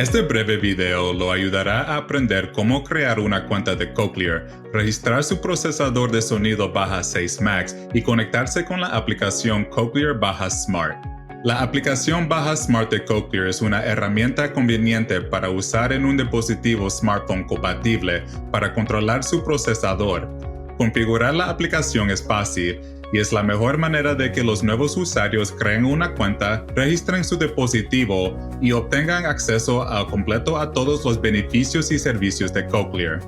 Este breve video lo ayudará a aprender cómo crear una cuenta de Cochlear, registrar su procesador de sonido Baja 6 Max y conectarse con la aplicación Cochlear Baja Smart. La aplicación Baja Smart de Cochlear es una herramienta conveniente para usar en un dispositivo smartphone compatible para controlar su procesador. Configurar la aplicación es fácil y es la mejor manera de que los nuevos usuarios creen una cuenta, registren su dispositivo y obtengan acceso completo a todos los beneficios y servicios de Cochlear.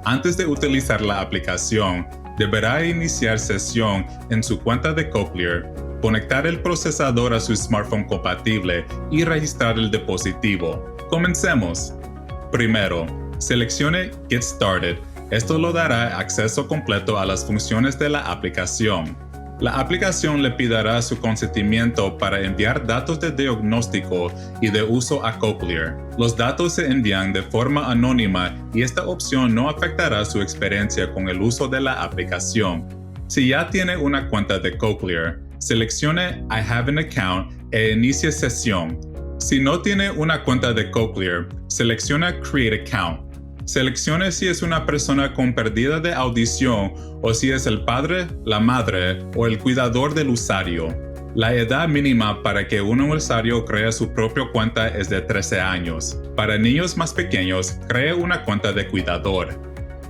Antes de utilizar la aplicación, deberá iniciar sesión en su cuenta de Cochlear, conectar el procesador a su smartphone compatible y registrar el dispositivo. Comencemos. Primero, seleccione Get Started. Esto lo dará acceso completo a las funciones de la aplicación. La aplicación le pedirá su consentimiento para enviar datos de diagnóstico y de uso a Cochlear. Los datos se envían de forma anónima y esta opción no afectará su experiencia con el uso de la aplicación. Si ya tiene una cuenta de Cochlear, seleccione I have an account e inicie sesión. Si no tiene una cuenta de Cochlear, selecciona Create Account. Seleccione si es una persona con pérdida de audición o si es el padre, la madre o el cuidador del usuario. La edad mínima para que un usuario cree su propia cuenta es de 13 años. Para niños más pequeños, cree una cuenta de cuidador.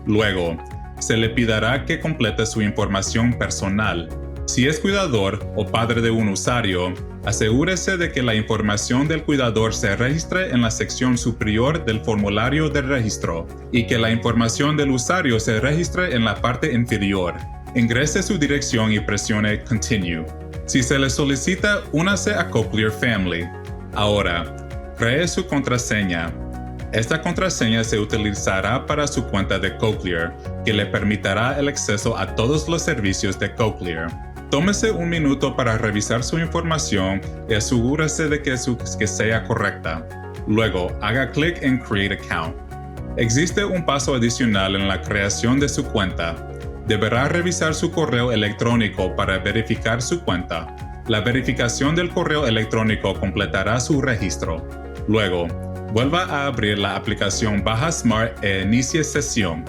Luego, se le pedirá que complete su información personal. Si es cuidador o padre de un usuario, asegúrese de que la información del cuidador se registre en la sección superior del formulario de registro y que la información del usuario se registre en la parte inferior. Ingrese su dirección y presione Continue. Si se le solicita, únase a Cochlear Family. Ahora, cree su contraseña. Esta contraseña se utilizará para su cuenta de Cochlear, que le permitirá el acceso a todos los servicios de Cochlear. Tómese un minuto para revisar su información y asegúrese de que sea correcta. Luego, haga clic en Create Account. Existe un paso adicional en la creación de su cuenta. Deberá revisar su correo electrónico para verificar su cuenta. La verificación del correo electrónico completará su registro. Luego, vuelva a abrir la aplicación Baja Smart e inicie sesión.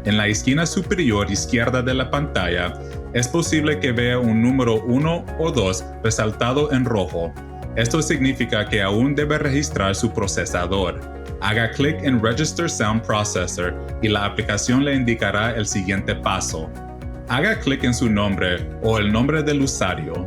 En la esquina superior izquierda de la pantalla, es posible que vea un número 1 o 2 resaltado en rojo. Esto significa que aún debe registrar su procesador. Haga clic en Register Sound Processor y la aplicación le indicará el siguiente paso. Haga clic en su nombre o el nombre del usuario.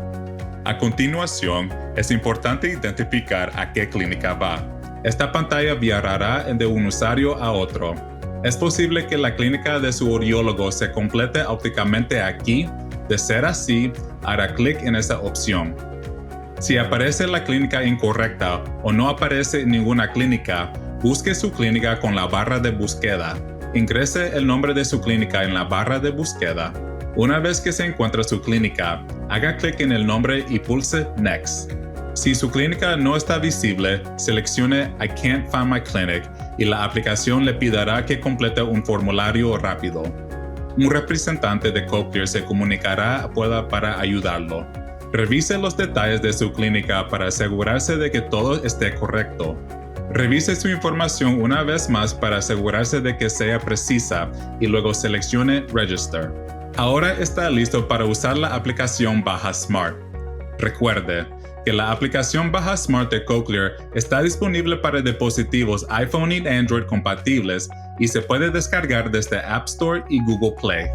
A continuación, es importante identificar a qué clínica va. Esta pantalla viajará de un usuario a otro. Es posible que la clínica de su audiólogo se complete automáticamente aquí. De ser así, hará clic en esa opción. Si aparece la clínica incorrecta o no aparece ninguna clínica, busque su clínica con la barra de búsqueda. Ingrese el nombre de su clínica en la barra de búsqueda. Una vez que se encuentra su clínica, haga clic en el nombre y pulse Next. Si su clínica no está visible, seleccione I can't find my clinic y la aplicación le pedirá que complete un formulario rápido. Un representante de Cochlear se comunicará para ayudarlo. Revise los detalles de su clínica para asegurarse de que todo esté correcto. Revise su información una vez más para asegurarse de que sea precisa y luego seleccione Register. Ahora está listo para usar la aplicación Baja Smart. Recuerde que la aplicación Baja Smart de Cochlear está disponible para dispositivos iPhone y Android compatibles y se puede descargar desde App Store y Google Play.